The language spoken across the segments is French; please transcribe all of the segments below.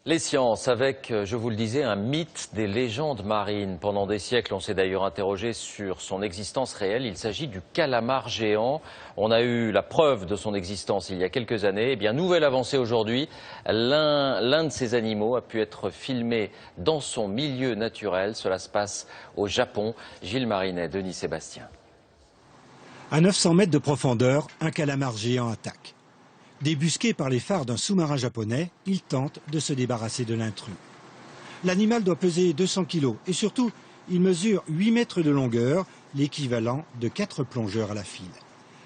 Les sciences avec, je vous le disais, un mythe des légendes marines. Pendant des siècles, on s'est d'ailleurs interrogé sur son existence réelle. Il s'agit du calamar géant. On a eu la preuve de son existence il y a quelques années. Eh bien, nouvelle avancée aujourd'hui. L'un de ces animaux a pu être filmé dans son milieu naturel. Cela se passe au Japon. Gilles Marinet, Denis Sébastien. À 900 mètres de profondeur, un calamar géant attaque. Débusqué par les phares d'un sous-marin japonais, il tente de se débarrasser de l'intrus. L'animal doit peser 200 kg et surtout, il mesure 8 mètres de longueur, l'équivalent de 4 plongeurs à la file.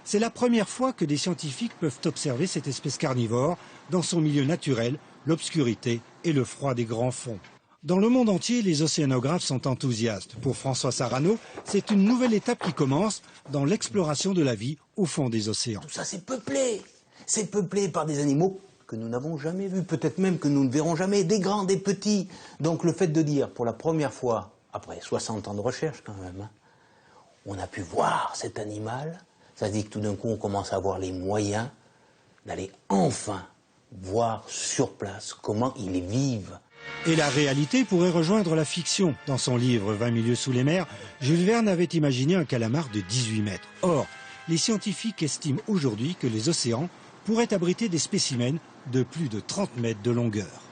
C'est la première fois que des scientifiques peuvent observer cette espèce carnivore dans son milieu naturel, l'obscurité et le froid des grands fonds. Dans le monde entier, les océanographes sont enthousiastes. Pour François Sarano, c'est une nouvelle étape qui commence dans l'exploration de la vie au fond des océans. Tout ça, c'est peuplé. C'est peuplé par des animaux que nous n'avons jamais vus, peut-être même que nous ne verrons jamais, des grands, des petits. Donc le fait de dire, pour la première fois, après 60 ans de recherche quand même, on a pu voir cet animal, ça dit que tout d'un coup on commence à avoir les moyens d'aller enfin voir sur place comment ils vivent. Et la réalité pourrait rejoindre la fiction. Dans son livre 20 milieux sous les mers, Jules Verne avait imaginé un calamar de 18 mètres. Or, les scientifiques estiment aujourd'hui que les océans pourraient abriter des spécimens de plus de 30 mètres de longueur.